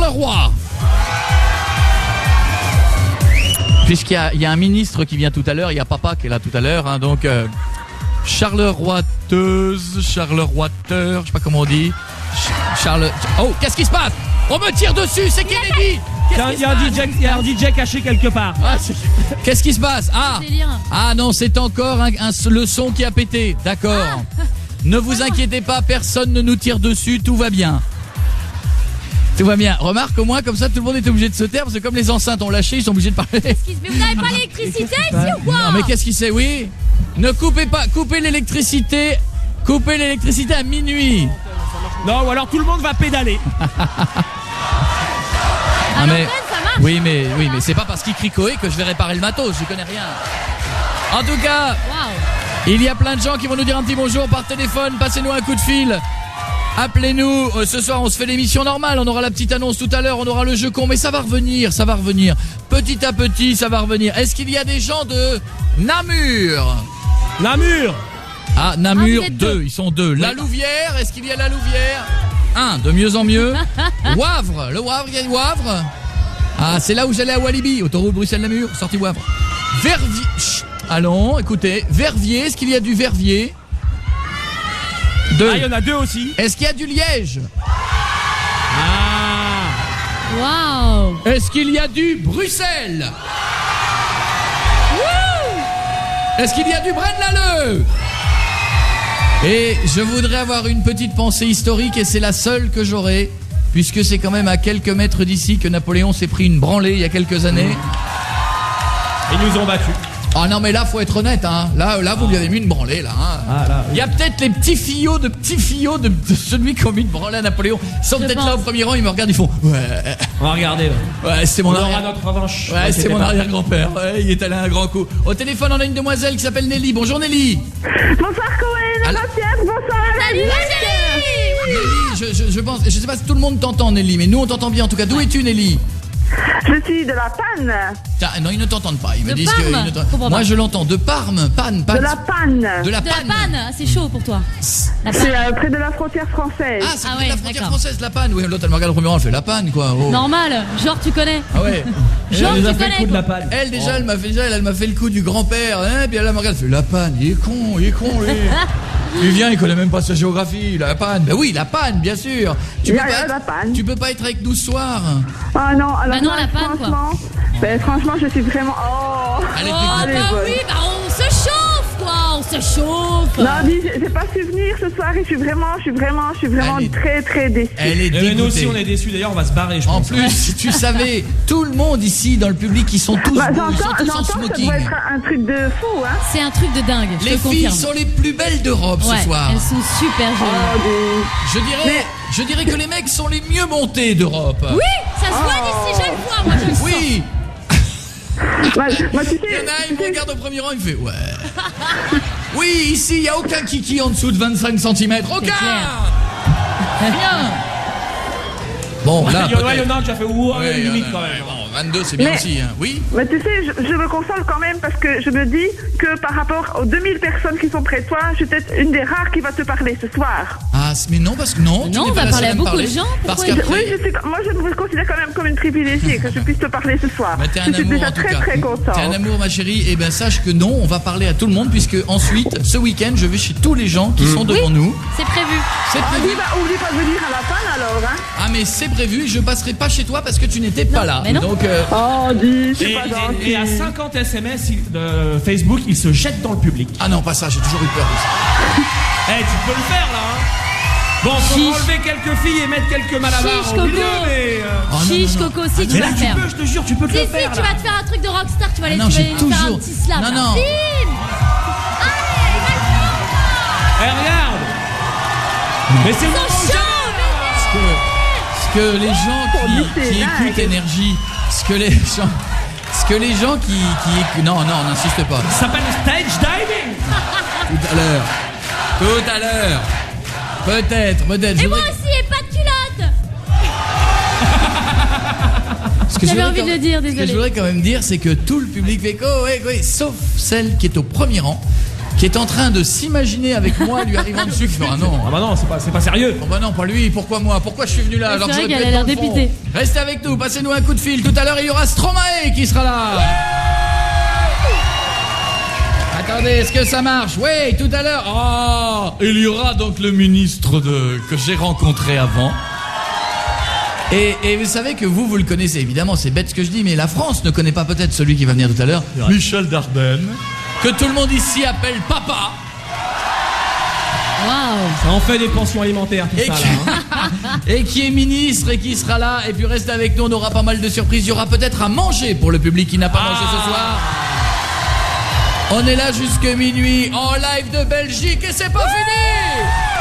Charleroi. Puisqu'il y a un ministre qui vient tout à l'heure, il y a papa qui est là tout à l'heure, hein, donc Charleroi-teuse, Charleroi-teur, je sais pas comment on dit. Oh, qu'est-ce qui se passe? On me tire dessus, c'est Kennedy. Il y a un DJ caché quelque part. Qu'est-ce qui se passe? Ah non, c'est encore le son qui a pété. D'accord. Ne vous inquiétez pas, personne ne nous tire dessus, tout va bien. Tout va bien. Remarque, au moins, comme ça, tout le monde est obligé de se taire, parce que comme les enceintes ont lâché, ils sont obligés de parler. Mais vous n'avez pas l'électricité ici ou quoi? Non, mais qu'est-ce qui c'est? Oui. Ne coupez pas, coupez l'électricité à minuit. Non, ou alors tout le monde va pédaler. Ah mais, oui, mais c'est pas parce qu'il crie Koé que je vais réparer le matos, je connais rien. En tout cas, il y a plein de gens qui vont nous dire un petit bonjour par téléphone, passez-nous un coup de fil. Appelez-nous, ce soir on se fait l'émission normale, on aura la petite annonce tout à l'heure, on aura le jeu con, mais ça va revenir. Petit à petit, ça va revenir. Est-ce qu'il y a des gens de Namur? Ah, Namur, 2, ils sont 2. La Louvière, est-ce qu'il y a la Louvière? 1, de mieux en mieux. Wavre, le Wavre, il y a le Wavre. Ah, c'est là où j'allais à Walibi, autoroute Bruxelles-Namur, sortie Wavre. Verviers, allons, écoutez, Verviers, est-ce qu'il y a du Verviers? 2. Ah, il y en a 2 aussi. Est-ce qu'il y a du Liège? Waouh. Est-ce qu'il y a du Bruxelles? Est-ce qu'il y a du Braine-l'Alleud? Et je voudrais avoir une petite pensée historique, et c'est la seule que j'aurai, puisque c'est quand même à quelques mètres d'ici que Napoléon s'est pris une branlée il y a quelques années. Ils nous ont battus. Ah non, mais là faut être honnête, hein. Là vous lui avez mis une branlée là, hein. Il y a peut-être les petits fillots de celui qui a mis une branlée à Napoléon. Ils sont peut-être là au premier rang, ils me regardent, ils font ouais. On va regarder. Ouais, c'est mon on aura notre revanche. Ouais, c'est mon arrière-grand-père. Ouais, il est allé à un grand coup. Au téléphone, on a une demoiselle qui s'appelle Nelly. Bonjour Nelly. Bonsoir Cohen, bonsoir Salut Nelly, je pense, je sais pas si tout le monde t'entend Nelly, mais nous on t'entend bien en tout cas. D'où es-tu Nelly? Je suis de la Panne. Non, ils ne t'entendent pas. Ils me disent Parme. que moi je l'entends de Parme, Panne. De la Panne. De la Panne. C'est chaud pour toi. C'est près de la frontière française. Ah, c'est près de la frontière française, la Panne. Oui, l'autre elle me regarde au premier rang, elle fait la Panne quoi. Oh. Normal, genre tu connais. Ah ouais. Genre tu connais. De la Panne. Elle déjà, elle m'a fait le coup du grand-père, hein, puis elle me regarde, elle fait la Panne. Il est con lui. Il vient, il connaît même pas sa géographie. La Panne, ben oui, la Panne, bien sûr. Tu peux pas être avec nous ce soir. Ah non, alors non, la Panne franchement, franchement, je suis vraiment. Allez, oui, on se chauffe quoi, on se chauffe. Non, dis, j'ai pas su venir ce soir et je suis vraiment très très déçue. Elle est dégoûtée. Nous aussi on est déçus, d'ailleurs on va se barrer je pense. En plus, si tu savais, tout le monde ici dans le public, ils sont tous beaux, ils sont tous en ça smoking. doit être un truc de fou, hein. C'est un truc de dingue, je Les te filles confirme. sont les plus belles d'Europe ce soir. Elles sont super jolies. Je dirais que les mecs sont les mieux montés d'Europe. Oui, ça se voit d'ici, je le vois, moi je le sens. Oui. Moi, tu sais, Il y en a, il me regarde au premier rang, il me fait ouais. Oui, ici, il n'y a aucun kiki en dessous de 25 cm. Aucun. Rien. Bon, là, il y en a qui a fait limite quand même. 22, c'est bien aussi, hein. Oui. Mais tu sais, je me console quand même parce que je me dis que par rapport aux 2000 personnes qui sont près de toi, je suis peut-être une des rares qui va te parler ce soir. Ah, mais non, parce que non. Non, on va parler à beaucoup de gens. Parce Oui, qu'après... moi je me considère quand même comme une privilégiée que je puisse te parler ce soir. Bah, t'es un je suis amour déjà en tout très cas. très contente. T'es un amour ma chérie. Et ben sache que non, on va parler à tout le monde puisque ensuite, ce week-end, je vais chez tous les gens qui sont devant nous. C'est prévu. C'est prévu. Oublie pas de venir à la Panne alors, hein. Ah mais c'est prévu, je passerai pas chez toi parce que tu n'étais pas là. mais non. Donc Oh, dis, c'est pas gentil. Et à 50 SMS de Facebook, il se jette dans le public. ah non, pas ça, j'ai toujours eu peur de ça. Tu peux le faire là, hein. Bon, faut Chiche. enlever quelques filles et mettre quelques malabars Chiche, au milieu, Coco. mais... Oh, non, Chiche, non, non. Coco, si tu Mais vas là, le faire. je te jure, tu peux te Si, le faire, tu vas te faire un truc de rockstar, tu vas aller non, tu vas j'ai aller faire un toujours- petit slam. Non, là. non. Bim. Regarde. Mais c'est Ils sont chauds, Ce que les gens qui écoutent énergie, ce que les gens qui écoutent... Non, n'insiste pas. Ça s'appelle le stage diving. Tout à l'heure. Peut-être. Et moi aussi, et pas de culotte. J'avais envie de le dire, Ce que désolé. je voudrais quand même dire, c'est que tout le public fait quoi, sauf celle qui est au premier rang, qui qui est en train de s'imaginer avec moi lui arrivant dessus, qui fait ah non. Ah bah non, c'est pas sérieux. Oh bah non, pas lui, pourquoi moi? Pourquoi je suis venu là alors que C'est j'aurais vrai pu qu'elle a être l'air dans le fond. dépitée. Restez avec nous, passez-nous un coup de fil. Tout à l'heure, il y aura Stromae qui sera là. Attendez, est-ce que ça marche? Oui, tout à l'heure. Oh, il y aura donc le ministre que j'ai rencontré avant. Et vous savez que vous le connaissez, évidemment, c'est bête ce que je dis, mais la France ne connaît pas peut-être celui qui va venir tout à l'heure, Michel Dardenne, que tout le monde ici appelle papa. Waouh. Ça en fait des pensions alimentaires, tout Et ça qui... là. Hein. et qui est ministre et qui sera là. Et puis restez avec nous, on aura pas mal de surprises. Il y aura peut-être à manger pour le public qui n'a pas mangé ce soir. On est là jusque minuit en live de Belgique et c'est pas fini.